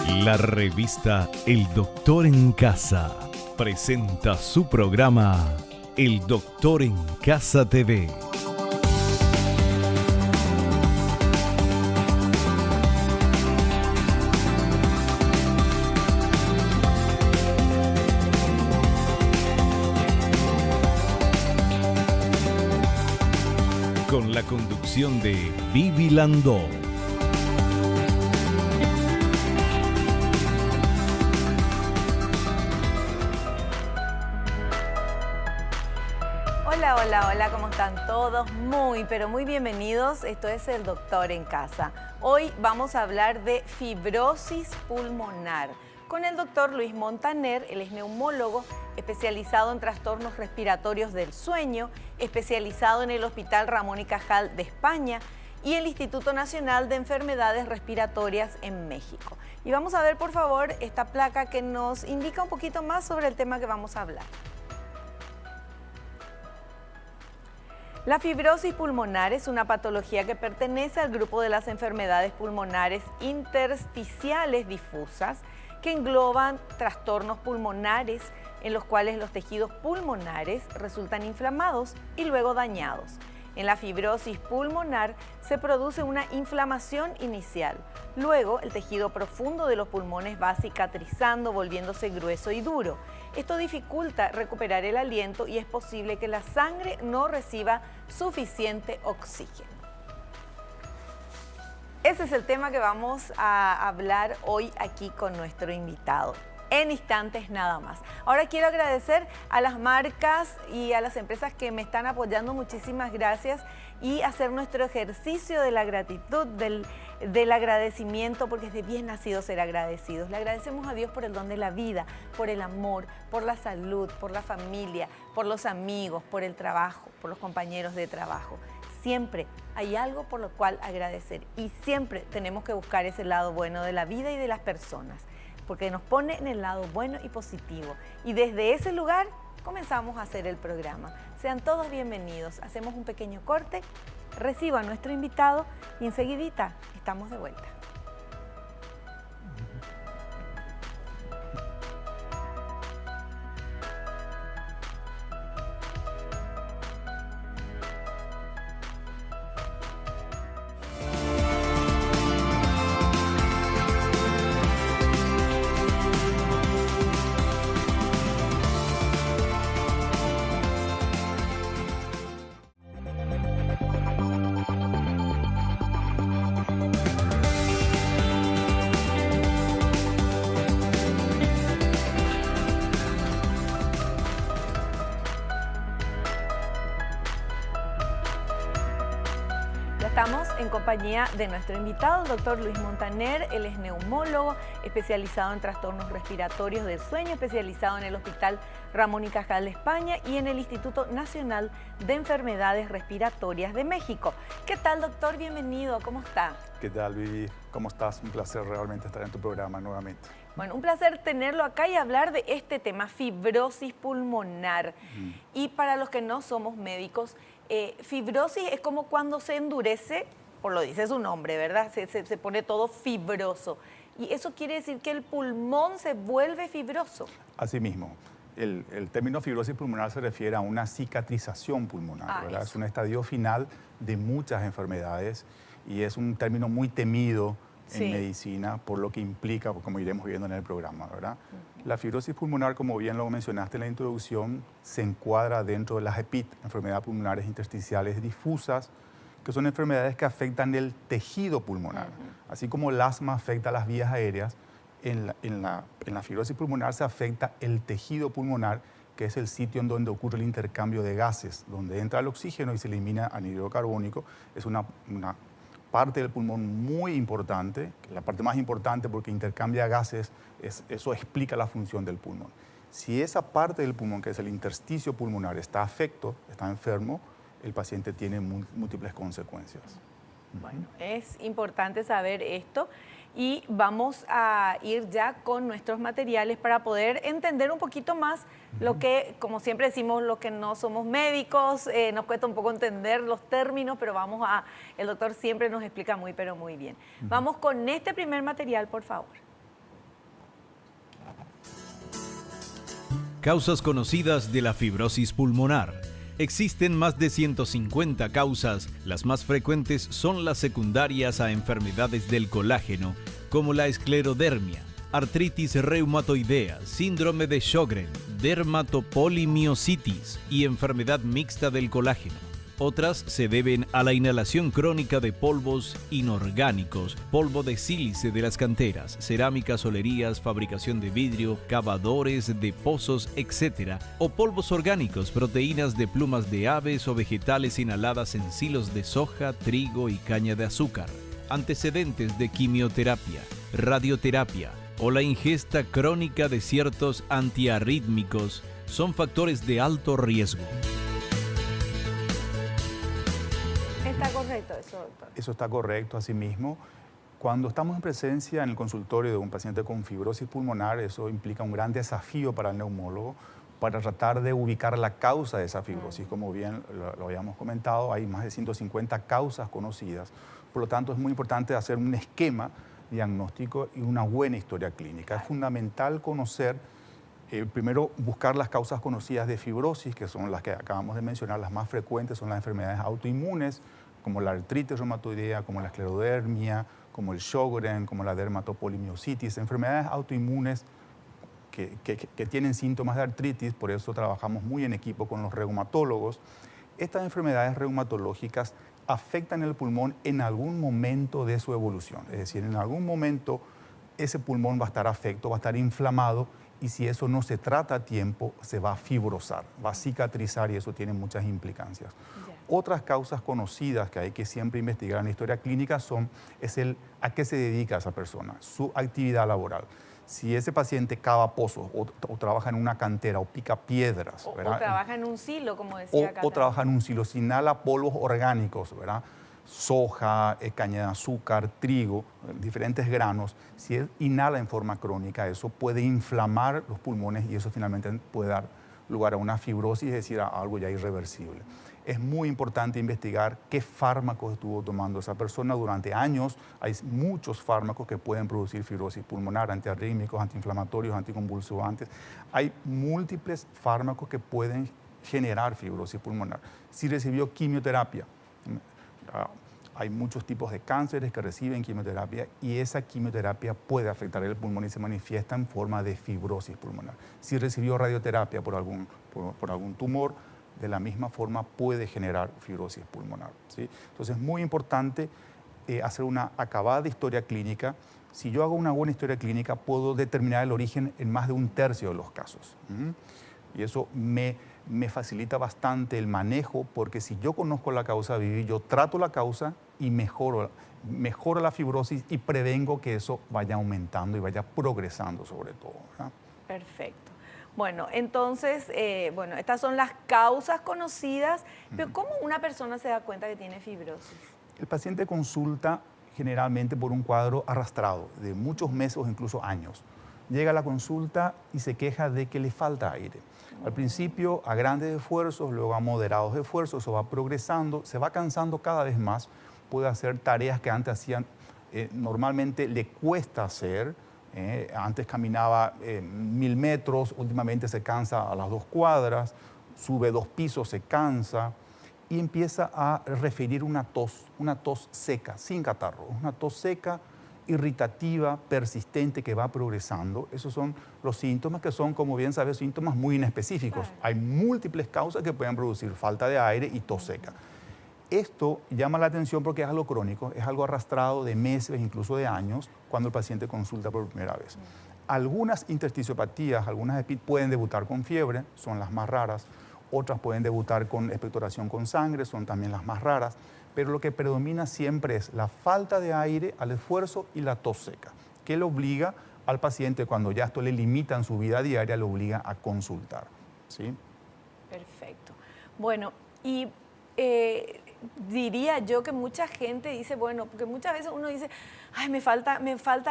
La revista El Doctor en Casa presenta su programa El Doctor en Casa TV. Con la conducción de Vivi Landó. Hola, ¿cómo están todos? Pero muy bienvenidos. Esto es El Doctor en Casa. Hoy vamos a hablar de fibrosis pulmonar con el doctor Luis Montaner. Él es neumólogo, especializado en trastornos respiratorios del sueño, especializado en el Hospital Ramón y Cajal de España y el Instituto Nacional de Enfermedades Respiratorias en México. Y vamos a ver, por favor, esta placa que nos indica un poquito más sobre el tema que vamos a hablar. La fibrosis pulmonar es una patología que pertenece al grupo de las enfermedades pulmonares intersticiales difusas que engloban trastornos pulmonares en los cuales los tejidos pulmonares resultan inflamados y luego dañados. En la fibrosis pulmonar se produce una inflamación inicial. Luego, el tejido profundo de los pulmones va cicatrizando, volviéndose grueso y duro. Esto dificulta recuperar el aliento y es posible que la sangre no reciba suficiente oxígeno. Ese es el tema que vamos a hablar hoy aquí con nuestro invitado. En instantes nada más. Ahora quiero agradecer a las marcas y a las empresas que me están apoyando. Muchísimas gracias. Y hacer nuestro ejercicio de la gratitud, del agradecimiento, porque es de bien nacido ser agradecidos. Le agradecemos a Dios por el don de la vida, por el amor, por la salud, por la familia, por los amigos, por el trabajo, por los compañeros de trabajo. Siempre hay algo por lo cual agradecer y siempre tenemos que buscar ese lado bueno de la vida y de las personas, porque nos pone en el lado bueno y positivo. Y desde ese lugar comenzamos a hacer el programa. Sean todos bienvenidos. Hacemos un pequeño corte, recibo a nuestro invitado y enseguidita estamos de vuelta. Estamos en compañía de nuestro invitado, el doctor Luis Montaner. Él es neumólogo, especializado en trastornos respiratorios del sueño, especializado en el Hospital Ramón y Cajal de España y en el Instituto Nacional de Enfermedades Respiratorias de México. ¿Qué tal, doctor? Bienvenido. ¿Cómo está? ¿Qué tal, Vivi? ¿Cómo estás? Un placer realmente estar en tu programa nuevamente. Bueno, un placer tenerlo acá y hablar de este tema, fibrosis pulmonar. Y para los que no somos médicos, fibrosis es como cuando se endurece, por lo dice su nombre, ¿verdad? Se pone todo fibroso. Y eso quiere decir que el pulmón se vuelve fibroso. Así mismo. El término fibrosis pulmonar se refiere a una cicatrización pulmonar, ¿verdad? Es un estadio final de muchas enfermedades y es un término muy temido en medicina por lo que implica, como iremos viendo en el programa, ¿verdad? La fibrosis pulmonar, como bien lo mencionaste en la introducción, se encuadra dentro de las EPID, enfermedades pulmonares intersticiales difusas, que son enfermedades que afectan el tejido pulmonar. Así como el asma afecta las vías aéreas, en la fibrosis pulmonar se afecta el tejido pulmonar, que es el sitio en donde ocurre el intercambio de gases, donde entra el oxígeno y se elimina anhídrido carbónico. Es una parte del pulmón muy importante, la parte más importante porque intercambia gases, eso explica la función del pulmón. Si esa parte del pulmón, que es el intersticio pulmonar, está afecto, está enfermo, el paciente tiene múltiples consecuencias. Bueno, es importante saber esto y vamos a ir ya con nuestros materiales para poder entender un poquito más lo que, como siempre decimos, los que no somos médicos, nos cuesta un poco entender los términos, pero el doctor siempre nos explica muy, pero muy bien. Vamos con este primer material, por favor. Causas conocidas de la fibrosis pulmonar. Existen más de 150 causas. Las más frecuentes son las secundarias a enfermedades del colágeno, como la esclerodermia, artritis reumatoidea, síndrome de Sjögren, dermatopolimiositis y enfermedad mixta del colágeno. Otras se deben a la inhalación crónica de polvos inorgánicos, polvo de sílice de las canteras, cerámicas, olerías, fabricación de vidrio, cavadores de pozos, etc. o polvos orgánicos, proteínas de plumas de aves o vegetales inhaladas en silos de soja, trigo y caña de azúcar. Antecedentes de quimioterapia, radioterapia o la ingesta crónica de ciertos antiarrítmicos son factores de alto riesgo. ¿Está correcto eso, doctor? Eso está correcto, asimismo. Cuando estamos en presencia en el consultorio de un paciente con fibrosis pulmonar, eso implica un gran desafío para el neumólogo para tratar de ubicar la causa de esa fibrosis. Como bien lo habíamos comentado, hay más de 150 causas conocidas. Por lo tanto, es muy importante hacer un esquema diagnóstico y una buena historia clínica. Es fundamental conocer, primero buscar las causas conocidas de fibrosis, que son las que acabamos de mencionar. Las más frecuentes son las enfermedades autoinmunes, como la artritis reumatoidea, como la esclerodermia, como el Sjögren, como la dermatopolimiositis, enfermedades autoinmunes que tienen síntomas de artritis. Por eso trabajamos muy en equipo con los reumatólogos. Estas enfermedades reumatológicas afectan el pulmón en algún momento de su evolución. Es decir, en algún momento ese pulmón va a estar afecto, va a estar inflamado, y si eso no se trata a tiempo, se va a fibrosar, va a cicatrizar, y eso tiene muchas implicancias. Otras causas conocidas que hay que siempre investigar en la historia clínica es a qué se dedica esa persona, su actividad laboral. Si ese paciente cava pozos o trabaja en una cantera o pica piedras, ¿verdad? O trabaja en un silo, como decía acá. O trabaja en un silo, si inhala polvos orgánicos, ¿verdad? Soja, caña de azúcar, trigo, diferentes granos. Si él inhala en forma crónica, eso puede inflamar los pulmones y eso finalmente puede dar lugar a una fibrosis, es decir, a algo ya irreversible. Es muy importante investigar qué fármacos estuvo tomando esa persona durante años. Hay muchos fármacos que pueden producir fibrosis pulmonar, antiarrítmicos, antiinflamatorios, anticonvulsivantes. Hay múltiples fármacos que pueden generar fibrosis pulmonar. Si recibió quimioterapia, hay muchos tipos de cánceres que reciben quimioterapia y esa quimioterapia puede afectar el pulmón y se manifiesta en forma de fibrosis pulmonar. Si recibió radioterapia por algún tumor, de la misma forma puede generar fibrosis pulmonar, ¿sí? Entonces es muy importante hacer una acabada historia clínica. Si yo hago una buena historia clínica, puedo determinar el origen en más de un tercio de los casos. Y eso me facilita bastante el manejo, porque si yo conozco la causa viva, yo trato la causa y mejoro la fibrosis y prevengo que eso vaya aumentando y vaya progresando sobre todo, ¿verdad? Perfecto. Bueno, entonces, estas son las causas conocidas, pero ¿cómo una persona se da cuenta que tiene fibrosis? El paciente consulta generalmente por un cuadro arrastrado de muchos meses o incluso años. Llega a la consulta y se queja de que le falta aire. Al principio a grandes esfuerzos, luego a moderados esfuerzos, eso va progresando, se va cansando cada vez más, puede hacer tareas que antes hacían, normalmente le cuesta hacer. Antes caminaba 1000 metros, últimamente se cansa a las 2 cuadras, sube 2 pisos, se cansa y empieza a referir una tos seca, sin catarro, una tos seca, irritativa, persistente, que va progresando. Esos son los síntomas que son, como bien sabes, síntomas muy inespecíficos. Hay múltiples causas que pueden producir falta de aire y tos seca. Esto llama la atención porque es algo crónico, es algo arrastrado de meses, incluso de años, cuando el paciente consulta por primera vez. Algunas intersticiopatías, algunas EPID pueden debutar con fiebre, son las más raras. Otras pueden debutar con expectoración con sangre, son también las más raras. Pero lo que predomina siempre es la falta de aire al esfuerzo y la tos seca, que le obliga al paciente, cuando ya esto le limita en su vida diaria, le obliga a consultar, ¿sí? Perfecto. Bueno, y diría yo que mucha gente dice, bueno, porque muchas veces uno dice, ay, me falta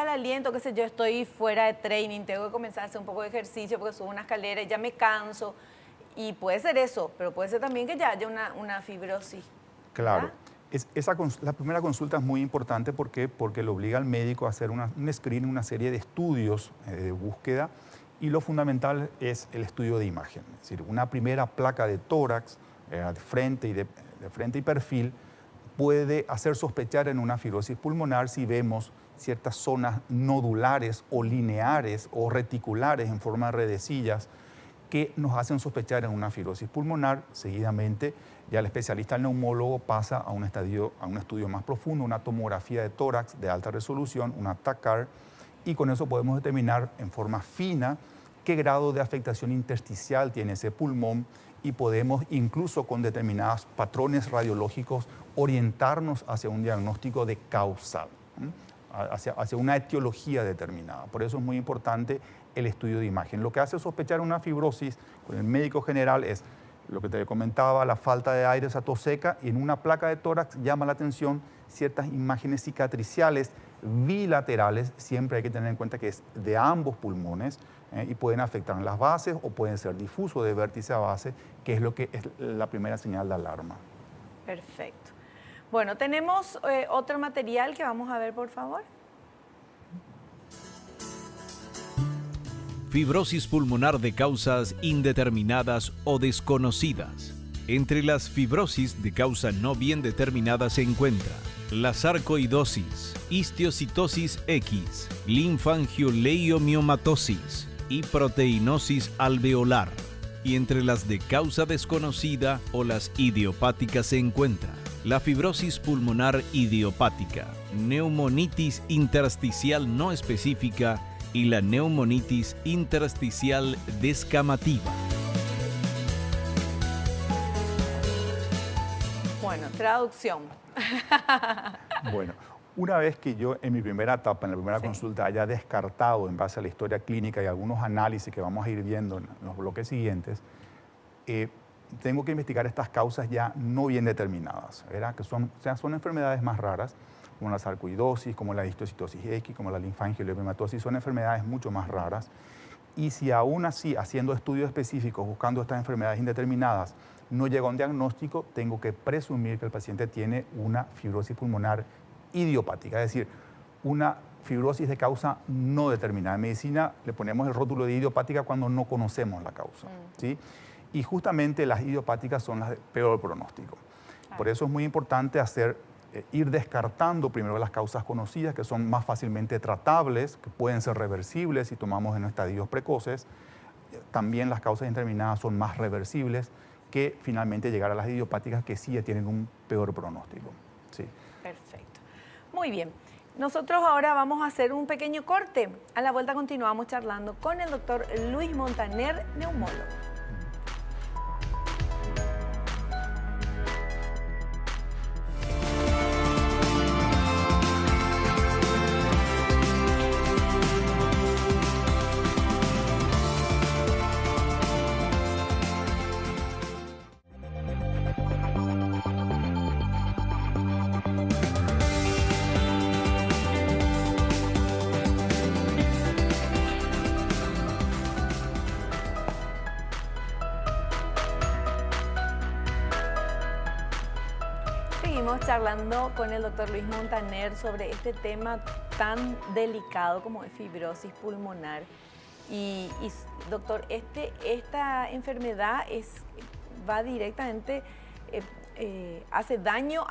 el aliento, qué sé yo, estoy fuera de training, tengo que comenzar a hacer un poco de ejercicio porque subo una escalera y ya me canso. Y puede ser eso, pero puede ser también que ya haya una fibrosis. Claro. La primera consulta es muy importante porque le obliga al médico a hacer un screening, una serie de estudios de búsqueda, Y lo fundamental es el estudio de imagen. Es decir, una primera placa de tórax, de frente y perfil, puede hacer sospechar en una fibrosis pulmonar si vemos ciertas zonas nodulares o lineares o reticulares en forma de redecillas que nos hacen sospechar en una fibrosis pulmonar. Seguidamente, ya el especialista, el neumólogo, pasa a un estudio más profundo, una tomografía de tórax de alta resolución, una TACAR, y con eso podemos determinar en forma fina qué grado de afectación intersticial tiene ese pulmón y podemos incluso con determinados patrones radiológicos orientarnos hacia un diagnóstico de causal, hacia una etiología determinada. Por eso es muy importante el estudio de imagen. Lo que hace sospechar una fibrosis con el médico general es lo que te comentaba, la falta de aire, esa tos seca, y en una placa de tórax llama la atención ciertas imágenes cicatriciales bilaterales. Siempre hay que tener en cuenta que es de ambos pulmones y pueden afectar las bases o pueden ser difusos de vértice a base, que es lo que es la primera señal de alarma. Perfecto. Bueno, tenemos otro material que vamos a ver, por favor. Fibrosis pulmonar de causas indeterminadas o desconocidas. Entre las fibrosis de causa no bien determinada se encuentra la sarcoidosis, histiocytosis X, linfangioleiomyomatosis y proteinosis alveolar. Y entre las de causa desconocida o las idiopáticas se encuentra la fibrosis pulmonar idiopática, neumonitis intersticial no específica y la neumonitis intersticial descamativa. Bueno, traducción. Bueno, una vez que yo en mi primera etapa, en la primera consulta, haya descartado en base a la historia clínica y algunos análisis que vamos a ir viendo en los bloques siguientes, tengo que investigar estas causas ya no bien determinadas, ¿verdad? Que son enfermedades más raras, como la sarcoidosis, como la histiocytosis X, como la linfangioleiomyomatosis, son enfermedades mucho más raras. Y si aún así, haciendo estudios específicos, buscando estas enfermedades indeterminadas, no llega a un diagnóstico, tengo que presumir que el paciente tiene una fibrosis pulmonar idiopática, es decir, una fibrosis de causa no determinada. En medicina le ponemos el rótulo de idiopática cuando no conocemos la causa, ¿sí? Y justamente las idiopáticas son las de peor pronóstico. Por eso es muy importante ir descartando primero las causas conocidas, que son más fácilmente tratables, que pueden ser reversibles si tomamos en estadios precoces. También las causas indeterminadas son más reversibles que finalmente llegar a las idiopáticas, que sí ya tienen un peor pronóstico. Sí. Perfecto. Muy bien. Nosotros ahora vamos a hacer un pequeño corte. A la vuelta continuamos charlando con el doctor Luis Montaner, neumólogo. Seguimos charlando con el doctor Luis Montaner sobre este tema tan delicado como es fibrosis pulmonar. Y doctor, esta enfermedad va directamente, hace daño,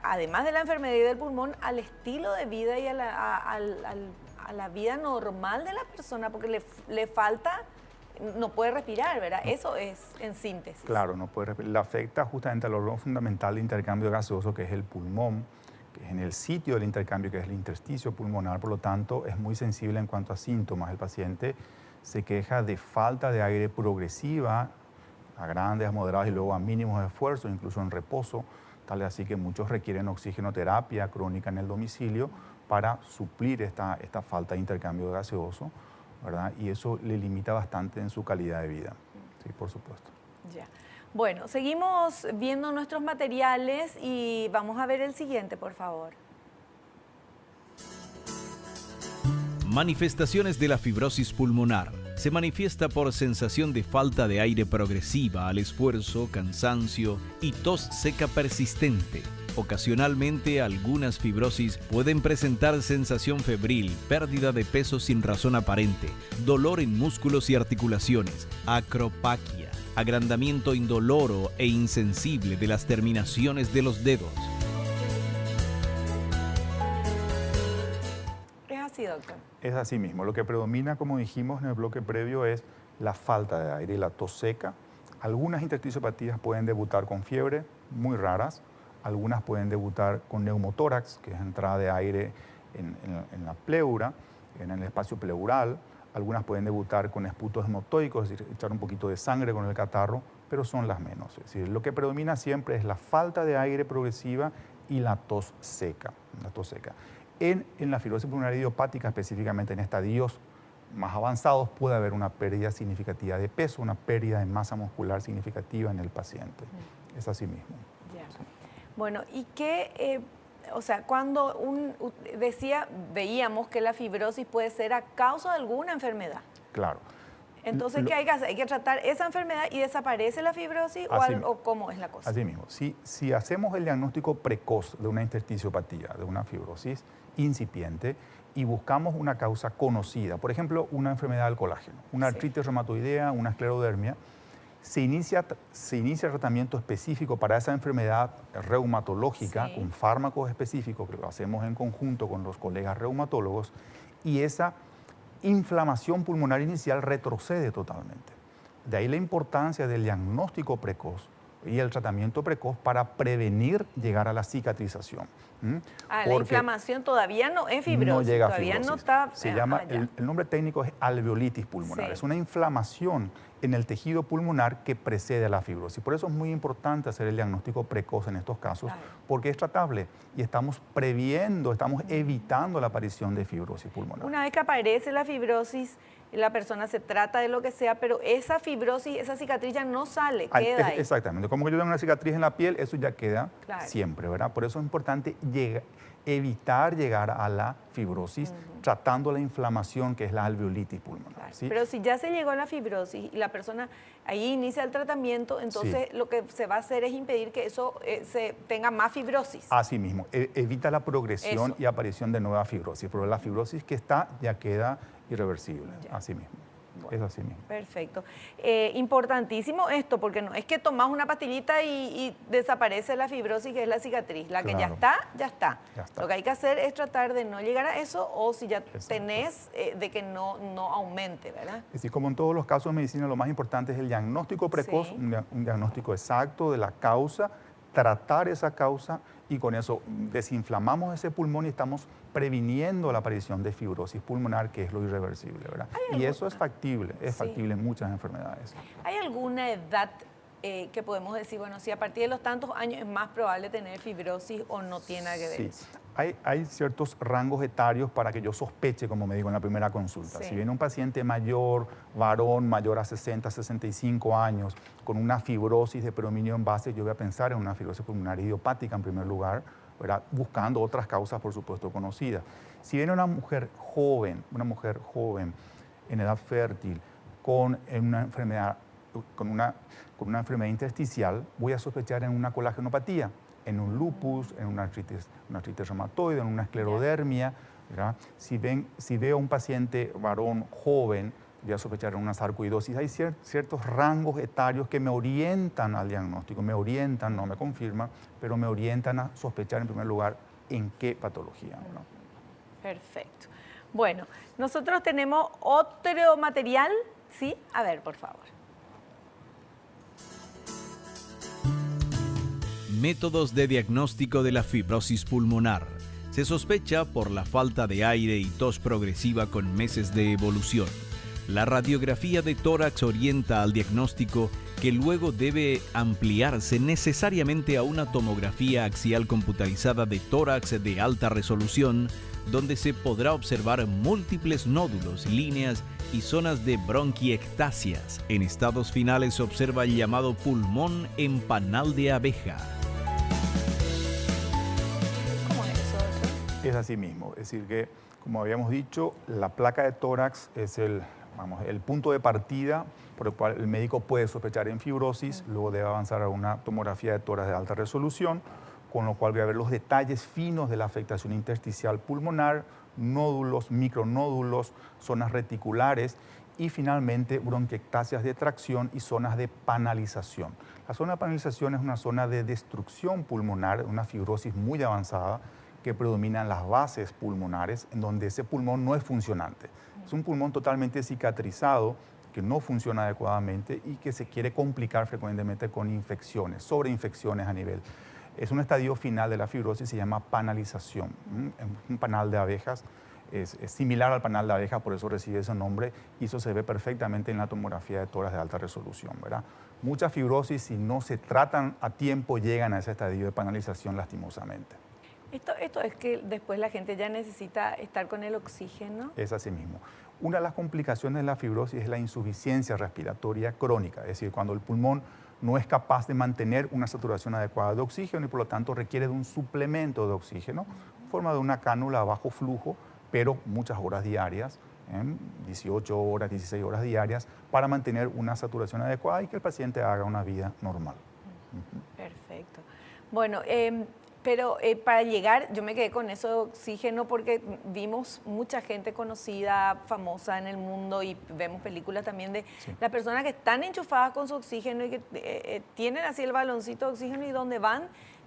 además de la enfermedad y del pulmón, al estilo de vida y a la vida normal de la persona, porque le falta... No puede respirar, ¿verdad? Eso es en síntesis. Claro, no puede respirar. Le afecta justamente al órgano fundamental de intercambio gaseoso, que es el pulmón, que es en el sitio del intercambio, que es el intersticio pulmonar. Por lo tanto, es muy sensible en cuanto a síntomas. El paciente se queja de falta de aire progresiva, a grandes, a moderados y luego a mínimos esfuerzos, incluso en reposo. Tal es así que muchos requieren oxigenoterapia crónica en el domicilio para suplir esta falta de intercambio gaseoso, ¿verdad? Y eso le limita bastante en su calidad de vida, sí, por supuesto. Ya. Bueno, seguimos viendo nuestros materiales y vamos a ver el siguiente, por favor. Manifestaciones de la fibrosis pulmonar. Se manifiesta por sensación de falta de aire progresiva al esfuerzo, cansancio y tos seca persistente. Ocasionalmente, algunas fibrosis pueden presentar sensación febril, pérdida de peso sin razón aparente, dolor en músculos y articulaciones, acropaquia, agrandamiento indoloro e insensible de las terminaciones de los dedos. ¿Es así, doctor? Es así mismo. Lo que predomina, como dijimos en el bloque previo, es la falta de aire y la tos seca. Algunas intersticiopatías pueden debutar con fiebre, muy raras. Algunas pueden debutar con neumotórax, que es entrada de aire en la pleura, en el espacio pleural. Algunas pueden debutar con esputos hematoicos, es decir, echar un poquito de sangre con el catarro, pero son las menos. Es decir, lo que predomina siempre es la falta de aire progresiva y la tos seca. En la fibrosis pulmonar idiopática, específicamente en estadios más avanzados, puede haber una pérdida significativa de peso, una pérdida de masa muscular significativa en el paciente. Es así mismo. Bueno, y qué, o sea, cuando veíamos que la fibrosis puede ser a causa de alguna enfermedad. Claro. Entonces, ¿qué hay que hacer? ¿Hay que tratar esa enfermedad y desaparece la fibrosis o cómo es la cosa? Así mismo. Si hacemos el diagnóstico precoz de una intersticiopatía, de una fibrosis incipiente, y buscamos una causa conocida, por ejemplo, una enfermedad del colágeno, una artritis reumatoidea, una esclerodermia, se inicia tratamiento específico para esa enfermedad reumatológica con fármacos específicos que lo hacemos en conjunto con los colegas reumatólogos y esa inflamación pulmonar inicial retrocede totalmente. De ahí la importancia del diagnóstico precoz y el tratamiento precoz para prevenir llegar a la cicatrización. La inflamación todavía no es fibrosis, no llega todavía a fibrosis. No está... Se llama, el nombre técnico es alveolitis pulmonar. Es una inflamación en el tejido pulmonar que precede a la fibrosis. Por eso es muy importante hacer el diagnóstico precoz en estos casos, porque es tratable y estamos previendo, estamos evitando la aparición de fibrosis pulmonar. Una vez que aparece la fibrosis, la persona se trata de lo que sea, pero esa fibrosis, esa cicatriz ya no sale, queda ahí. Exactamente. Como yo tengo una cicatriz en la piel, eso ya queda siempre, ¿verdad? Por eso es importante evitar llegar a la fibrosis tratando la inflamación que es la alveolitis pulmonar. ¿Sí? Pero si ya se llegó a la fibrosis y la persona ahí inicia el tratamiento, entonces lo que se va a hacer es impedir que eso tenga más fibrosis. Así mismo, evita la progresión y aparición de nueva fibrosis, pero la fibrosis que está ya queda irreversible, así mismo. Bueno, es así mismo. Perfecto. Importantísimo esto, porque no es que tomas una pastillita y desaparece la fibrosis, que es la cicatriz. La que ya está, ya está. Lo que hay que hacer es tratar de no llegar a eso o si ya tenés, de que no aumente, ¿verdad? Es decir, como en todos los casos de medicina, lo más importante es el diagnóstico precoz, un diagnóstico exacto de la causa, tratar esa causa y con eso desinflamamos ese pulmón y estamos previniendo la aparición de fibrosis pulmonar, que es lo irreversible, ¿verdad? Y eso es factible en muchas enfermedades. ¿Hay alguna edad que podemos decir, bueno, si a partir de los tantos años es más probable tener fibrosis o no tiene nada que ver? Sí, hay ciertos rangos etarios para que yo sospeche, como me digo en la primera consulta. Si viene un paciente mayor, varón, mayor a 60, 65 años, con una fibrosis de predominio en base, yo voy a pensar en una fibrosis pulmonar idiopática en primer lugar, ¿verdad? Buscando otras causas, por supuesto, conocidas. Si viene una mujer joven en edad fértil, con una enfermedad intersticial, voy a sospechar en una colágenopatía, en un lupus, en una artritis reumatoide, en una esclerodermia, ¿verdad? Si veo un paciente varón joven, voy a sospechar en una sarcoidosis. Hay ciertos rangos etarios que me orientan al diagnóstico, no me confirman, pero me orientan a sospechar en primer lugar en qué patología, ¿no? Perfecto. Bueno, nosotros tenemos otro material, ¿sí? A ver, por favor. Métodos de diagnóstico de la fibrosis pulmonar. Se sospecha por la falta de aire y tos progresiva con meses de evolución. La radiografía de tórax orienta al diagnóstico que luego debe ampliarse necesariamente a una tomografía axial computarizada de tórax de alta resolución, donde se podrá observar múltiples nódulos, líneas y zonas de bronquiectasias. En estados finales se observa el llamado pulmón en panal de abeja. ¿Cómo es eso, doctor? Es así mismo, es decir que, como habíamos dicho, la placa de tórax es el punto de partida por el cual el médico puede sospechar en fibrosis, luego debe avanzar a una tomografía de tórax de alta resolución. con lo cual voy a ver los detalles finos de la afectación intersticial pulmonar, nódulos, micronódulos, zonas reticulares y finalmente bronquiectasias de tracción y zonas de panalización. La zona de panalización es una zona de destrucción pulmonar, una fibrosis muy avanzada que predomina en las bases pulmonares, en donde ese pulmón no es funcionante. Es un pulmón totalmente cicatrizado, que no funciona adecuadamente y que se quiere complicar frecuentemente con infecciones, sobreinfecciones a nivel. Es un estadio final de la fibrosis, se llama panalización. Un panal de abejas es similar al panal de abejas, por eso recibe ese nombre, y eso se ve perfectamente en la tomografía de tórax de alta resolución, ¿verdad? Muchas fibrosis, si no se tratan a tiempo, llegan a ese estadio de panalización lastimosamente. Esto es que después la gente ya necesita estar con el oxígeno. Es así mismo. Una de las complicaciones de la fibrosis es la insuficiencia respiratoria crónica, es decir, cuando el pulmón no es capaz de mantener una saturación adecuada de oxígeno y por lo tanto requiere de un suplemento de oxígeno en forma de una cánula a bajo flujo, pero muchas horas diarias, 18 horas, 16 horas diarias, para mantener una saturación adecuada y que el paciente haga una vida normal. Perfecto. Bueno, pero para llegar, yo me quedé con eso de oxígeno porque vimos mucha gente conocida, famosa en el mundo y vemos películas también de las personas que están enchufadas con su oxígeno y que tienen así el baloncito de oxígeno y donde van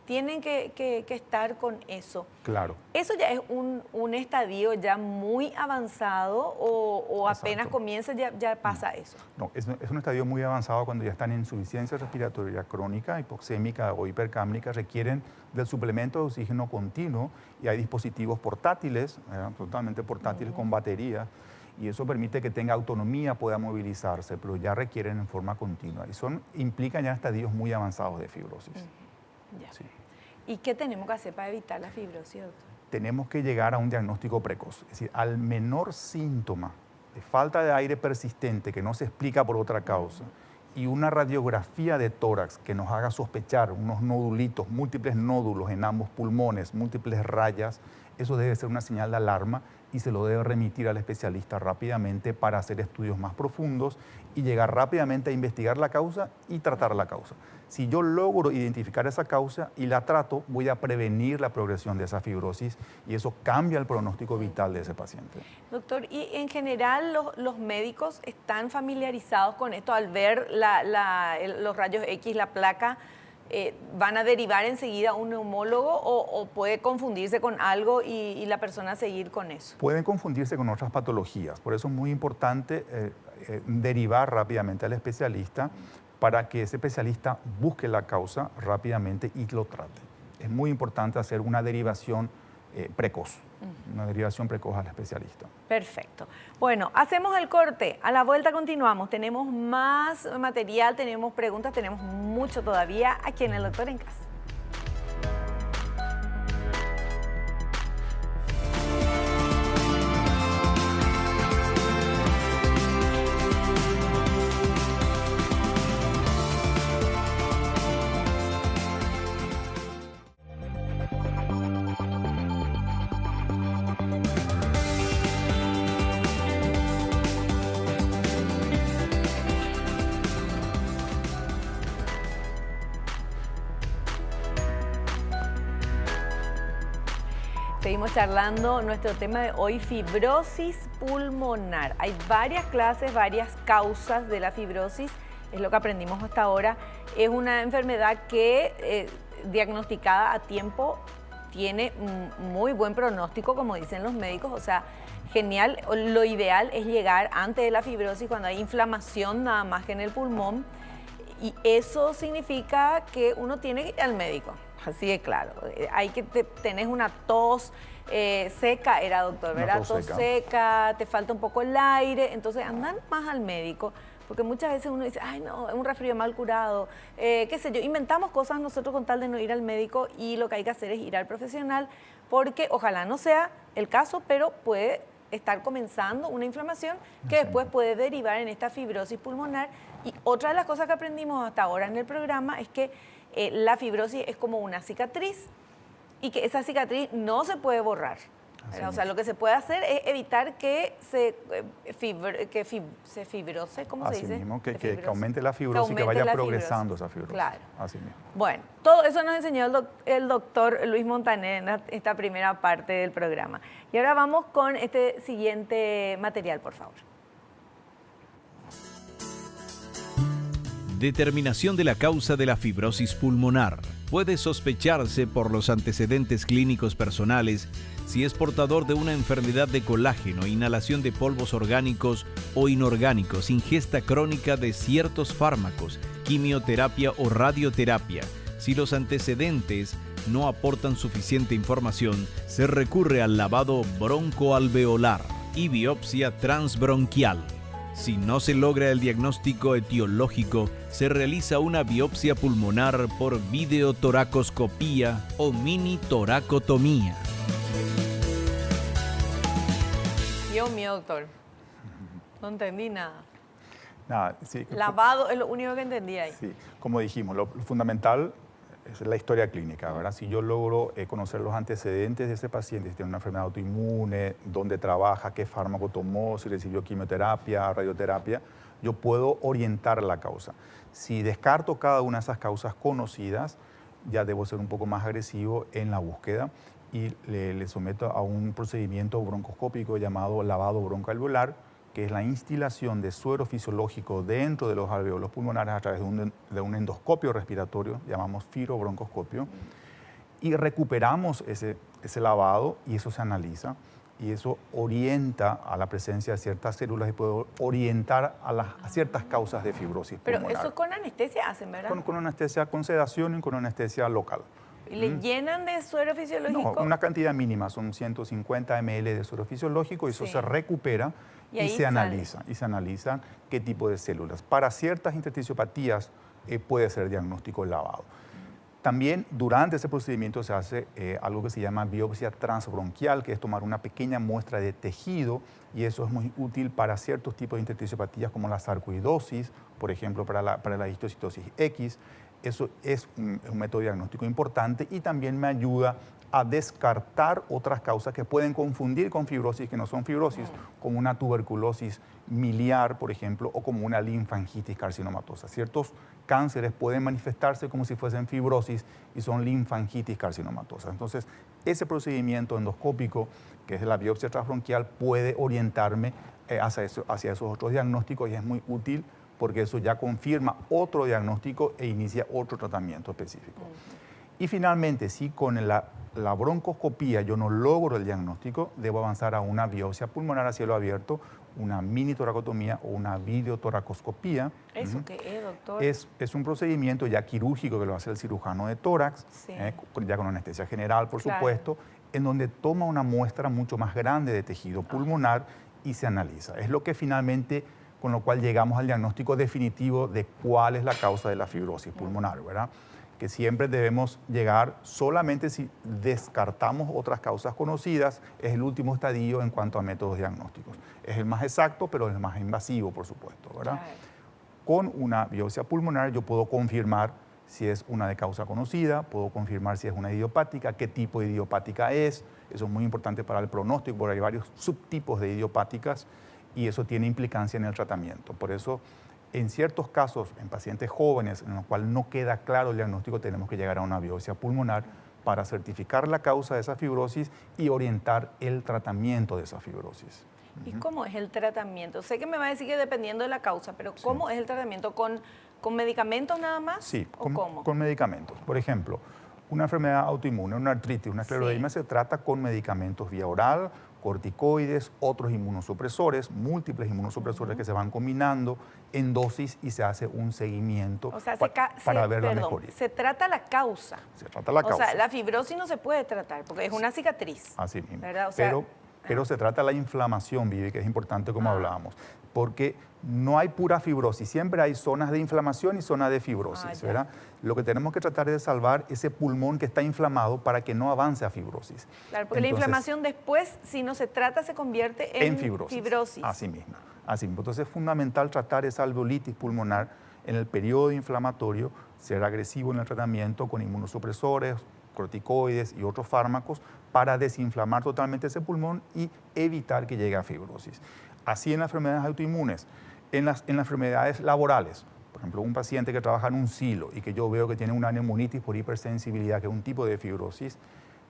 tienen que estar con eso. Claro. ¿Eso ya es un estadio ya muy avanzado o apenas comienza ya pasa eso? No, es un estadio muy avanzado cuando ya están en insuficiencia respiratoria crónica, hipoxémica o hipercámnica, requieren del suplemento de oxígeno continuo y hay dispositivos portátiles, totalmente portátiles con batería, y eso permite que tenga autonomía, pueda movilizarse, pero ya requieren en forma continua y implican ya estadios muy avanzados de fibrosis. Ya. Sí. ¿Y qué tenemos que hacer para evitar la fibrosis, doctor? Tenemos que llegar a un diagnóstico precoz. Es decir, al menor síntoma de falta de aire persistente que no se explica por otra causa y una radiografía de tórax que nos haga sospechar unos nodulitos, múltiples nódulos en ambos pulmones, múltiples rayas, eso debe ser una señal de alarma y se lo debe remitir al especialista rápidamente para hacer estudios más profundos y llegar rápidamente a investigar la causa y tratar la causa. Si yo logro identificar esa causa y la trato, voy a prevenir la progresión de esa fibrosis y eso cambia el pronóstico vital de ese paciente. Doctor, ¿y en general los médicos están familiarizados con esto al ver los rayos X, la placa? ¿Van a derivar enseguida a un neumólogo o puede confundirse con algo y la persona seguir con eso? Pueden confundirse con otras patologías, por eso es muy importante derivar rápidamente al especialista para que ese especialista busque la causa rápidamente y lo trate. Es muy importante hacer una derivación precoz, una derivación precoz al especialista. Perfecto. Bueno, hacemos el corte. A la vuelta continuamos. Tenemos más material, tenemos preguntas, tenemos mucho todavía aquí en El Doctor en Casa. Seguimos charlando nuestro tema de hoy, fibrosis pulmonar. Hay varias clases, varias causas de la fibrosis, es lo que aprendimos hasta ahora. Es una enfermedad que diagnosticada a tiempo tiene muy buen pronóstico, como dicen los médicos, o sea, genial. Lo ideal es llegar antes de la fibrosis cuando hay inflamación nada más que en el pulmón y eso significa que uno tiene que ir al médico. Así de claro, hay que tenés una tos seca, era doctor, ¿verdad? Tos seca, te falta un poco el aire, entonces andan más al médico, porque muchas veces uno dice, ay no, es un resfrío mal curado, qué sé yo, inventamos cosas nosotros con tal de no ir al médico y lo que hay que hacer es ir al profesional, porque ojalá no sea el caso, pero puede estar comenzando una inflamación que después puede derivar en esta fibrosis pulmonar. Y otra de las cosas que aprendimos hasta ahora en el programa es que la fibrosis es como una cicatriz y que esa cicatriz no se puede borrar. O sea, lo que se puede hacer es evitar que se fibrose, ¿cómo se dice? Así mismo, que aumente la fibrosis, que vaya progresando esa fibrosis. Claro. Así mismo. Bueno, todo eso nos enseñó el doctor Luis Montaner en esta primera parte del programa. Y ahora vamos con este siguiente material, por favor. Determinación de la causa de la fibrosis pulmonar. Puede sospecharse por los antecedentes clínicos personales si es portador de una enfermedad de colágeno, inhalación de polvos orgánicos o inorgánicos, ingesta crónica de ciertos fármacos, quimioterapia o radioterapia. Si los antecedentes no aportan suficiente información, se recurre al lavado broncoalveolar y biopsia transbronquial. Si no se logra el diagnóstico etiológico, se realiza una biopsia pulmonar por videotoracoscopía o mini-toracotomía. Dios mío, doctor. No entendí nada. Nada, sí. Lavado es lo único que entendí ahí. Sí, como dijimos, lo fundamental es la historia clínica, ¿verdad? Si yo logro conocer los antecedentes de ese paciente, si tiene una enfermedad autoinmune, dónde trabaja, qué fármaco tomó, si recibió quimioterapia, radioterapia, yo puedo orientar la causa. Si descarto cada una de esas causas conocidas, ya debo ser un poco más agresivo en la búsqueda y le someto a un procedimiento broncoscópico llamado lavado broncoalveolar, que es la instilación de suero fisiológico dentro de los alveolos pulmonares a través de un endoscopio respiratorio, llamamos fibrobroncoscopio, y recuperamos ese lavado y eso se analiza y eso orienta a la presencia de ciertas células y puede orientar a ciertas causas de fibrosis pulmonar. Pero eso con anestesia hacen, ¿verdad? Con anestesia, con sedación y con anestesia local. ¿Y le llenan de suero fisiológico? No, una cantidad mínima, son 150 ml de suero fisiológico y eso se recupera y se analiza qué tipo de células. Para ciertas intersticiopatías puede ser diagnóstico el lavado. También durante ese procedimiento se hace algo que se llama biopsia transbronquial, que es tomar una pequeña muestra de tejido y eso es muy útil para ciertos tipos de intersticiopatías como la sarcoidosis, por ejemplo, para la histocitosis X. Eso es un método diagnóstico importante y también me ayuda a descartar otras causas que pueden confundir con fibrosis, que no son fibrosis, como una tuberculosis miliar, por ejemplo, o como una linfangitis carcinomatosa. Ciertos cánceres pueden manifestarse como si fuesen fibrosis y son linfangitis carcinomatosas. Entonces, ese procedimiento endoscópico, que es la biopsia transbronquial, puede orientarme hacia esos otros diagnósticos y es muy útil porque eso ya confirma otro diagnóstico e inicia otro tratamiento específico. Y finalmente, si con la broncoscopía yo no logro el diagnóstico, debo avanzar a una biopsia pulmonar a cielo abierto, una mini toracotomía o una videotoracoscopía. ¿Eso qué es, doctor? Es un procedimiento ya quirúrgico que lo hace el cirujano de tórax, ya con anestesia general, por supuesto, en donde toma una muestra mucho más grande de tejido pulmonar y se analiza. Es lo que finalmente, con lo cual llegamos al diagnóstico definitivo de cuál es la causa de la fibrosis pulmonar, ¿verdad? Que siempre debemos llegar solamente si descartamos otras causas conocidas, es el último estadio en cuanto a métodos diagnósticos. Es el más exacto, pero es el más invasivo, por supuesto, ¿verdad? Con una biopsia pulmonar yo puedo confirmar si es una de causa conocida, puedo confirmar si es una idiopática, qué tipo de idiopática es, eso es muy importante para el pronóstico, porque hay varios subtipos de idiopáticas y eso tiene implicancia en el tratamiento. Por eso, en ciertos casos, en pacientes jóvenes, en los cuales no queda claro el diagnóstico, tenemos que llegar a una biopsia pulmonar para certificar la causa de esa fibrosis y orientar el tratamiento de esa fibrosis. ¿Y cómo es el tratamiento? Sé que me va a decir que dependiendo de la causa, pero ¿cómo es el tratamiento? ¿Con medicamentos nada más? Sí, ¿cómo? Con medicamentos. Por ejemplo, una enfermedad autoinmune, una artritis, una esclerodermia se trata con medicamentos vía oral, corticoides, otros inmunosupresores, múltiples inmunosupresores que se van combinando en dosis y se hace un seguimiento para ver la mejoría. Se trata la causa. Se trata la causa. O sea, la fibrosis no se puede tratar porque es una cicatriz. Así mismo. ¿Verdad? O sea, pero se trata la inflamación, Vivi, que es importante como hablábamos, porque no hay pura fibrosis, siempre hay zonas de inflamación y zonas de fibrosis, ¿verdad? Lo que tenemos que tratar es de salvar ese pulmón que está inflamado para que no avance a fibrosis. Claro, porque la inflamación después, si no se trata, se convierte en fibrosis. Así mismo. Entonces es fundamental tratar esa alveolitis pulmonar en el periodo inflamatorio, ser agresivo en el tratamiento con inmunosupresores, corticoides y otros fármacos para desinflamar totalmente ese pulmón y evitar que llegue a fibrosis. Así en las enfermedades autoinmunes, en las enfermedades laborales. Por ejemplo, un paciente que trabaja en un silo y que yo veo que tiene una neumonitis por hipersensibilidad, que es un tipo de fibrosis,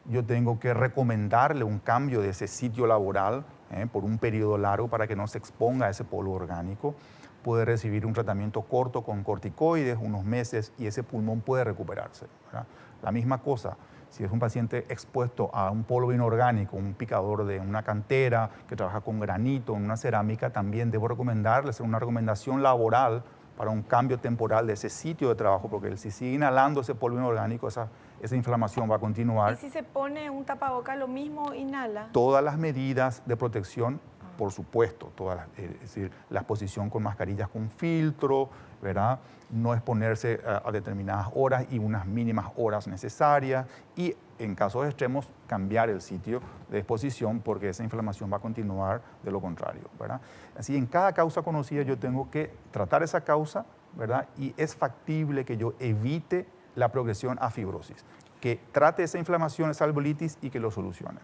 yo tengo que recomendarle un cambio de ese sitio laboral por un periodo largo para que no se exponga a ese polvo orgánico. Puede recibir un tratamiento corto con corticoides, unos meses, y ese pulmón puede recuperarse, ¿verdad? La misma cosa, si es un paciente expuesto a un polvo inorgánico, un picador de una cantera que trabaja con granito en una cerámica, también debo recomendarle hacer una recomendación laboral para un cambio temporal de ese sitio de trabajo, porque si sigue inhalando ese polvo inorgánico, esa inflamación va a continuar. ¿Y si se pone un tapabocas, lo mismo inhala? Todas las medidas de protección, por supuesto, es decir, la exposición con mascarillas con filtro, ¿verdad? No exponerse a determinadas horas y unas mínimas horas necesarias, y en casos extremos cambiar el sitio de exposición porque esa inflamación va a continuar de lo contrario, ¿verdad? Así, en cada causa conocida yo tengo que tratar esa causa, ¿verdad? Y es factible que yo evite la progresión a fibrosis, que trate esa inflamación, esa alveolitis y que lo solucione.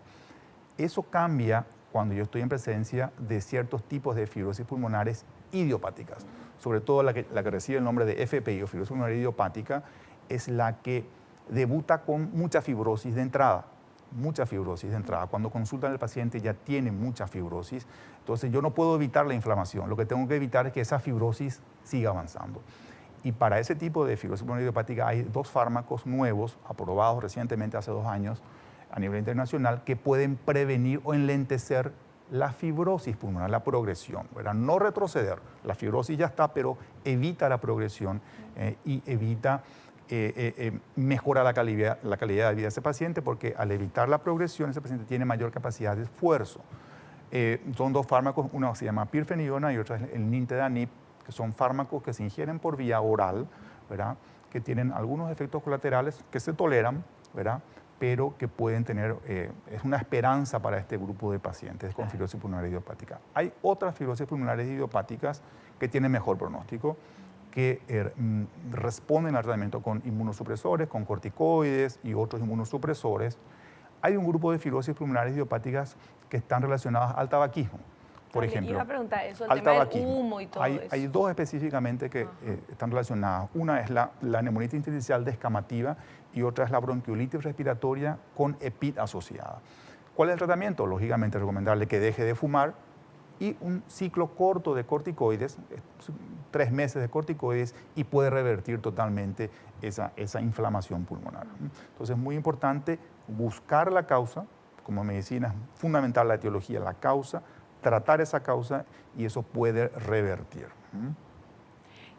Eso cambia cuando yo estoy en presencia de ciertos tipos de fibrosis pulmonares idiopáticas, sobre todo la que recibe el nombre de FPI o fibrosis pulmonar idiopática, es la que debuta con mucha fibrosis de entrada. Cuando consultan al paciente ya tiene mucha fibrosis, entonces yo no puedo evitar la inflamación, lo que tengo que evitar es que esa fibrosis siga avanzando. Y para ese tipo de fibrosis pulmonar idiopática hay 2 fármacos nuevos, aprobados recientemente hace 2 años a nivel internacional, que pueden prevenir o enlentecer la fibrosis pulmonar, la progresión, ¿verdad? No retroceder, la fibrosis ya está, pero evita la progresión y evita, mejora la calidad de vida de ese paciente, porque al evitar la progresión ese paciente tiene mayor capacidad de esfuerzo. Son 2 fármacos, uno se llama pirfenidona y otro es el nintedanib, que son fármacos que se ingieren por vía oral, ¿verdad? Que tienen algunos efectos colaterales que se toleran, ¿verdad? Pero que pueden tener, es una esperanza para este grupo de pacientes con fibrosis pulmonar idiopática. Hay otras fibrosis pulmonares idiopáticas que tienen mejor pronóstico, que responden al tratamiento con inmunosupresores, con corticoides y otros inmunosupresores. Hay un grupo de fibrosis pulmonares idiopáticas que están relacionadas al tabaquismo. Por ejemplo, iba a preguntar eso, el tema del humo y todo eso. Hay 2 específicamente que están relacionadas. Una es la neumonitis intersticial descamativa y otra es la bronquiolitis respiratoria con EPID asociada. ¿Cuál es el tratamiento? Lógicamente recomendarle que deje de fumar y un ciclo corto de corticoides, 3 meses de corticoides, y puede revertir totalmente esa inflamación pulmonar. Entonces es muy importante buscar la causa, como medicina es fundamental la etiología, la causa, tratar esa causa y eso puede revertir.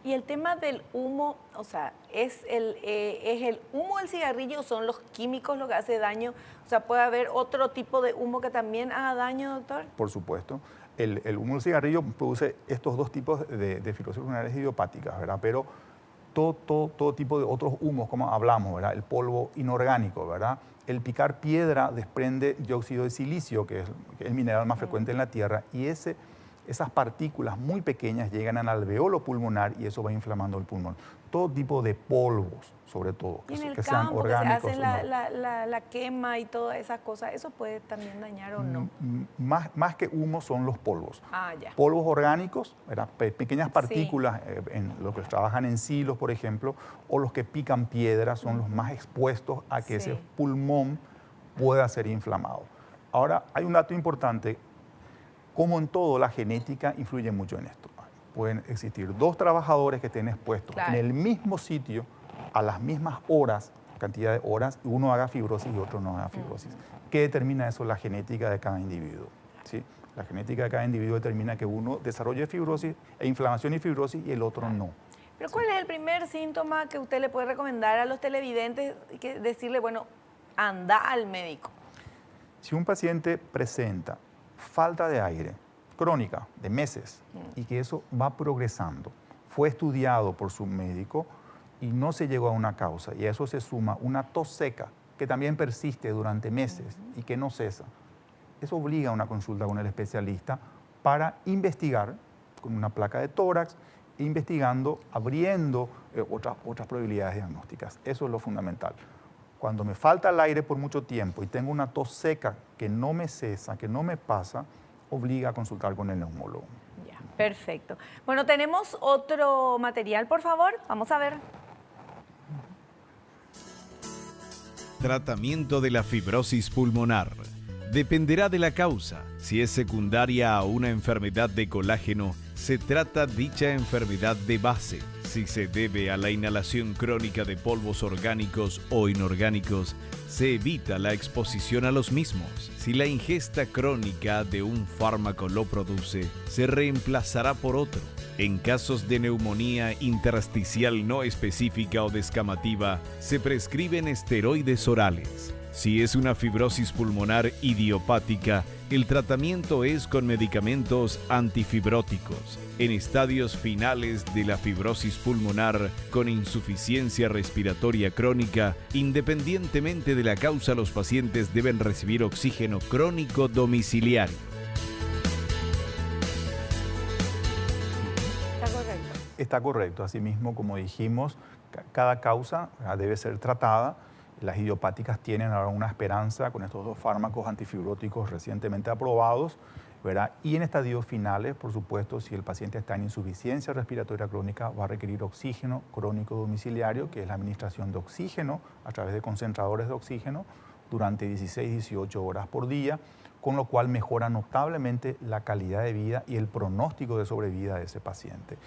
Y el tema del humo, o sea, ¿es el humo del cigarrillo o son los químicos lo que hace daño? O sea, ¿puede haber otro tipo de humo que también haga daño, doctor? Por supuesto. El humo del cigarrillo produce estos 2 tipos de fibrosis pulmonares idiopáticas, ¿verdad? Pero todo tipo de otros humos, como hablamos, ¿verdad? El polvo inorgánico, ¿verdad? El picar piedra desprende dióxido de silicio, que es el mineral más frecuente en la Tierra, y esas partículas muy pequeñas llegan al alveolo pulmonar y eso va inflamando el pulmón. Todo tipo de polvos, sobre todo, que sean campo, orgánicos. Que se hace la quema y todas esas cosas, ¿eso puede también dañar o no? Más que humo son los polvos. Ya. Polvos orgánicos, ¿verdad? Pequeñas partículas, en los que trabajan en silos, por ejemplo, o los que pican piedra son los más expuestos a que ese pulmón pueda ser inflamado. Ahora, hay un dato importante. Como en todo, la genética influye mucho en esto. Pueden existir 2 trabajadores que estén expuestos en el mismo sitio a las mismas horas, cantidad de horas, y uno haga fibrosis y otro no haga fibrosis. ¿Qué determina eso? La genética de cada individuo, ¿sí? La genética de cada individuo determina que uno desarrolle fibrosis e inflamación y fibrosis y el otro no. Pero ¿cuál es el primer síntoma que usted le puede recomendar a los televidentes? Decirle, bueno, anda al médico. Si un paciente presenta falta de aire crónica de meses y que eso va progresando, fue estudiado por su médico y no se llegó a una causa, y a eso se suma una tos seca que también persiste durante meses y que no cesa, eso obliga a una consulta con el especialista para investigar con una placa de tórax, investigando, abriendo otras probabilidades diagnósticas. Eso es lo fundamental. Cuando me falta el aire por mucho tiempo y tengo una tos seca que no me cesa, que no me pasa, obliga a consultar con el neumólogo. Ya, perfecto. Bueno, tenemos otro material, por favor. Vamos a ver. Tratamiento de la fibrosis pulmonar. Dependerá de la causa. Si es secundaria a una enfermedad de colágeno, se trata dicha enfermedad de base. Si se debe a la inhalación crónica de polvos orgánicos o inorgánicos, se evita la exposición a los mismos. Si la ingesta crónica de un fármaco lo produce, se reemplazará por otro. En casos de neumonía intersticial no específica o descamativa, se prescriben esteroides orales. Si es una fibrosis pulmonar idiopática, el tratamiento es con medicamentos antifibróticos. En estadios finales de la fibrosis pulmonar con insuficiencia respiratoria crónica, independientemente de la causa, los pacientes deben recibir oxígeno crónico domiciliario. Está correcto. Asimismo, como dijimos, cada causa debe ser tratada. Las idiopáticas tienen ahora una esperanza con estos 2 fármacos antifibróticos recientemente aprobados, ¿verdad? Y en estadios finales, por supuesto, si el paciente está en insuficiencia respiratoria crónica, va a requerir oxígeno crónico domiciliario, que es la administración de oxígeno a través de concentradores de oxígeno durante 16-18 horas por día, con lo cual mejora notablemente la calidad de vida y el pronóstico de sobrevida de ese paciente.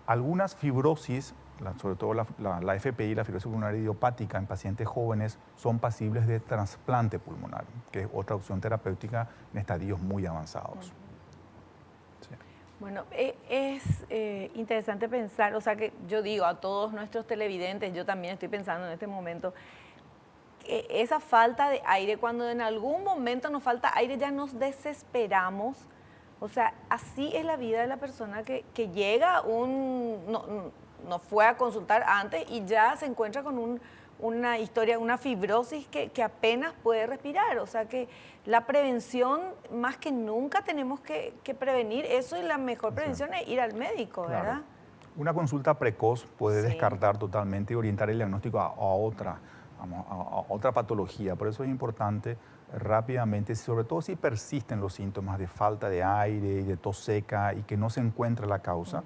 Algunas fibrosis, sobre todo la FPI, la fibrosis pulmonar idiopática en pacientes jóvenes, son pasibles de trasplante pulmonar, que es otra opción terapéutica en estadios muy avanzados. Sí. Bueno, es interesante pensar, o sea que yo digo a todos nuestros televidentes, yo también estoy pensando en este momento, que esa falta de aire, cuando en algún momento nos falta aire ya nos desesperamos. O sea, así es la vida de la persona que llega, no fue a consultar antes y ya se encuentra con una historia, una fibrosis que apenas puede respirar. O sea que la prevención, más que nunca tenemos que prevenir eso, y la mejor prevención es ir al médico, Claro. ¿verdad? Una consulta precoz puede descartar totalmente y orientar el diagnóstico a otra patología. Por eso es importante rápidamente, sobre todo si persisten los síntomas de falta de aire y de tos seca y que no se encuentra la causa,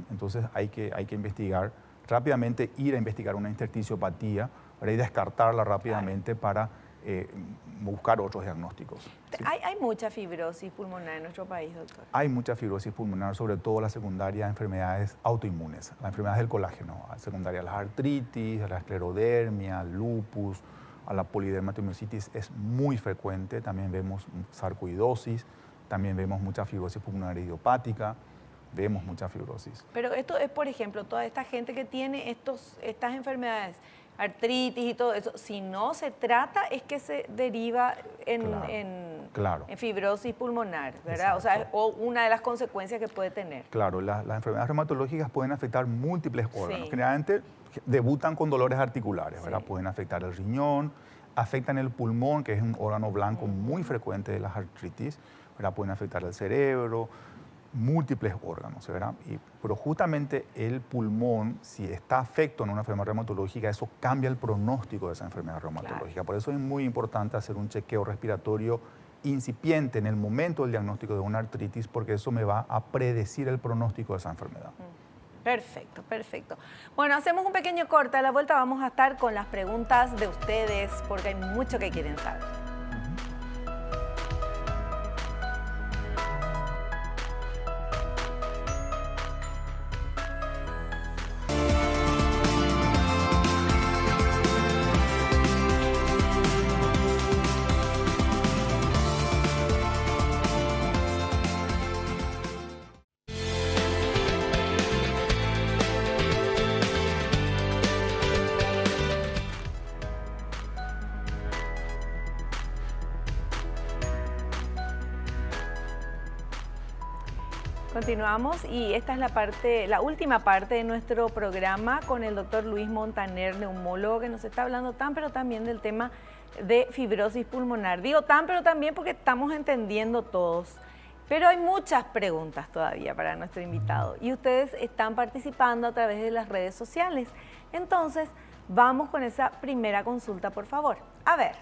entonces hay que investigar rápidamente, ir a investigar una intersticiopatía para descartarla rápidamente para buscar otros diagnósticos. ¿Sí? Hay mucha fibrosis pulmonar en nuestro país, doctor. Hay mucha fibrosis pulmonar, sobre todo la secundaria a enfermedades autoinmunes, las enfermedades del colágeno, secundaria a las artritis, a la esclerodermia, al lupus, a la polidermatomiositis es muy frecuente. También vemos sarcoidosis, también vemos mucha fibrosis pulmonar idiopática, vemos mucha fibrosis. Pero esto es, por ejemplo, toda esta gente que tiene estas enfermedades, artritis y todo eso, si no se trata es que se deriva en fibrosis pulmonar, ¿verdad? Exacto. O sea, o una de las consecuencias que puede tener. Claro, las enfermedades reumatológicas pueden afectar múltiples órganos. Sí. Generalmente debutan con dolores articulares, ¿verdad? Sí. Pueden afectar el riñón, afectan el pulmón, que es un órgano blanco muy frecuente de las artritis, ¿verdad? Pueden afectar el cerebro, múltiples órganos, ¿verdad? Pero justamente el pulmón, si está afecto en una enfermedad reumatológica, eso cambia el pronóstico de esa enfermedad reumatológica. Claro. Por eso es muy importante hacer un chequeo respiratorio incipiente en el momento del diagnóstico de una artritis, porque eso me va a predecir el pronóstico de esa enfermedad. Perfecto, perfecto. Bueno, hacemos un pequeño corte. A la vuelta vamos a estar con las preguntas de ustedes, porque hay mucho que quieren saber. Continuamos y esta es la última parte de nuestro programa con el doctor Luis Montaner, neumólogo, que nos está hablando pero también del tema de fibrosis pulmonar. Digo pero también porque estamos entendiendo todos. Pero hay muchas preguntas todavía para nuestro invitado y ustedes están participando a través de las redes sociales. Entonces, Vamos con esa primera consulta, por favor. A ver.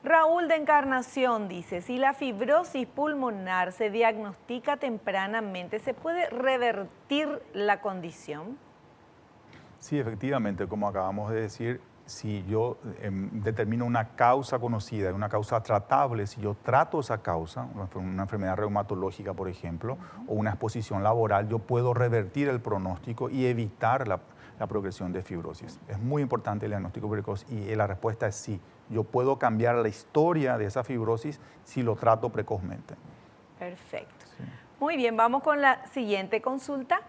Raúl de Encarnación dice, si la fibrosis pulmonar se diagnostica tempranamente, ¿se puede revertir la condición? Sí, efectivamente, como acabamos de decir, si yo determino una causa conocida, una causa tratable, si yo trato esa causa, una enfermedad reumatológica, por ejemplo, o una exposición laboral, yo puedo revertir el pronóstico y evitar la progresión de fibrosis. Es muy importante el diagnóstico precoz y la respuesta es sí. Yo puedo cambiar la historia de esa fibrosis si lo trato precozmente. Perfecto. Sí. Muy bien, vamos con la siguiente consulta.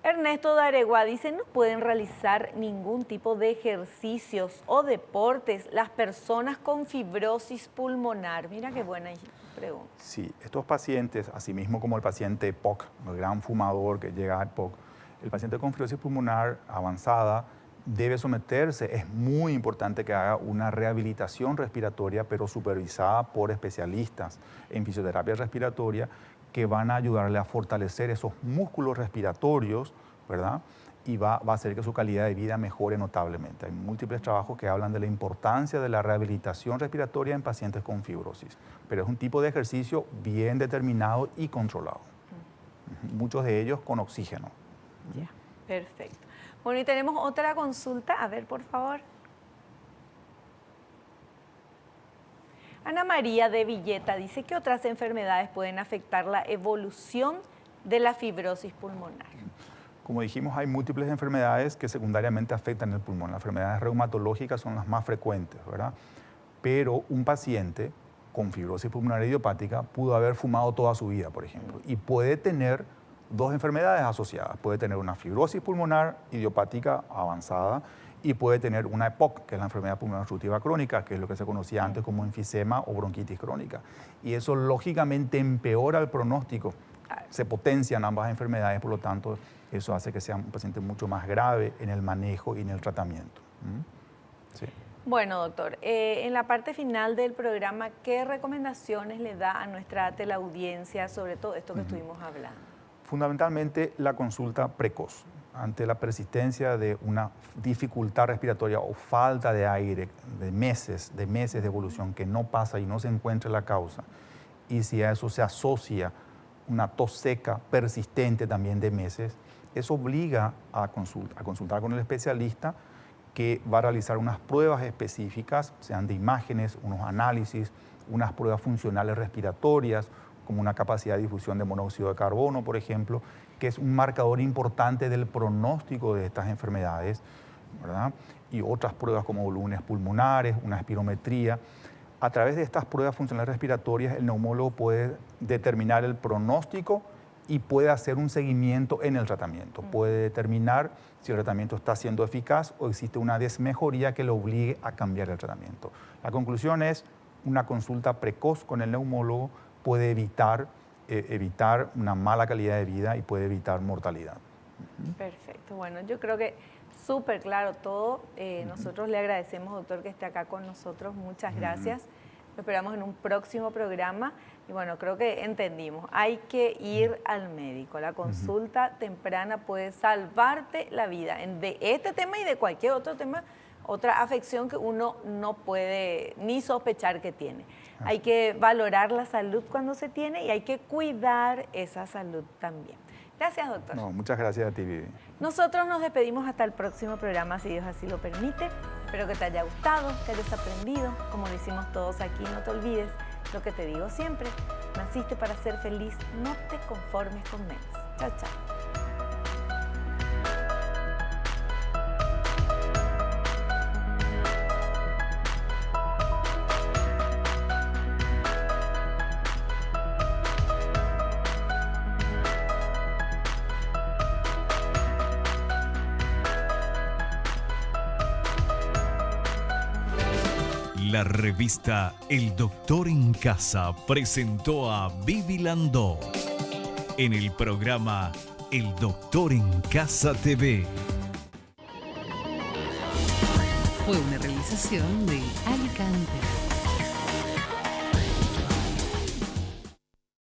Ernesto de Aregua dice, no pueden realizar ningún tipo de ejercicios o deportes las personas con fibrosis pulmonar. Mira qué buena pregunta. Sí, estos pacientes, asimismo como el paciente EPOC, el gran fumador que llega a EPOC, el paciente con fibrosis pulmonar avanzada debe someterse. Es muy importante que haga una rehabilitación respiratoria, pero supervisada por especialistas en fisioterapia respiratoria, que van a ayudarle a fortalecer esos músculos respiratorios, ¿verdad? Y va a hacer que su calidad de vida mejore notablemente. Hay múltiples trabajos que hablan de la importancia de la rehabilitación respiratoria en pacientes con fibrosis, pero es un tipo de ejercicio bien determinado y controlado. Muchos de ellos con oxígeno. Ya, perfecto. Bueno, y tenemos otra consulta. A ver, por favor. Ana María de Villeta dice que otras enfermedades pueden afectar la evolución de la fibrosis pulmonar. Como dijimos, hay múltiples enfermedades que secundariamente afectan el pulmón. Las enfermedades reumatológicas son las más frecuentes, ¿verdad? Pero un paciente con fibrosis pulmonar idiopática pudo haber fumado toda su vida, por ejemplo, y puede tener dos enfermedades asociadas. Puede tener una fibrosis pulmonar idiopática avanzada y puede tener una EPOC, que es la enfermedad pulmonar obstructiva crónica, que es lo que se conocía antes como enfisema o bronquitis crónica. Y eso lógicamente empeora el pronóstico. Se potencian ambas enfermedades, por lo tanto, eso hace que sea un paciente mucho más grave en el manejo y en el tratamiento. Sí. Bueno, doctor, en la parte final del programa, ¿qué recomendaciones le da a nuestra teleaudiencia sobre todo esto que estuvimos hablando? Fundamentalmente la consulta precoz. Ante la persistencia de una dificultad respiratoria o falta de aire de meses de evolución que no pasa y no se encuentra la causa, y si a eso se asocia una tos seca persistente también de meses, eso obliga a consultar con el especialista, que va a realizar unas pruebas específicas, sean de imágenes, unos análisis, unas pruebas funcionales respiratorias, como una capacidad de difusión de monóxido de carbono, por ejemplo, que es un marcador importante del pronóstico de estas enfermedades, ¿verdad? Y otras pruebas como volúmenes pulmonares, una espirometría. A través de estas pruebas funcionales respiratorias, el neumólogo puede determinar el pronóstico y puede hacer un seguimiento en el tratamiento. Puede determinar si el tratamiento está siendo eficaz o existe una desmejoría que le obligue a cambiar el tratamiento. La conclusión es, una consulta precoz con el neumólogo puede evitar una mala calidad de vida y puede evitar mortalidad. Perfecto. Bueno, yo creo que súper claro todo. Nosotros le agradecemos, doctor, que esté acá con nosotros. Muchas gracias. Lo esperamos en un próximo programa. Y bueno, creo que entendimos. Hay que ir al médico. La consulta temprana puede salvarte la vida de este tema y de cualquier otro tema, otra afección que uno no puede ni sospechar que tiene. Hay que valorar la salud cuando se tiene y hay que cuidar esa salud también. Gracias, doctor. No, muchas gracias a ti, Vivi. Nosotros nos despedimos hasta el próximo programa, si Dios así lo permite. Espero que te haya gustado, que hayas aprendido. Como lo hicimos todos aquí, no te olvides lo que te digo siempre. Naciste para ser feliz, no te conformes con menos. Chao, chao. La revista El Doctor en Casa presentó a Vivi Landó en el programa El Doctor en Casa TV. Fue una realización de Alicante.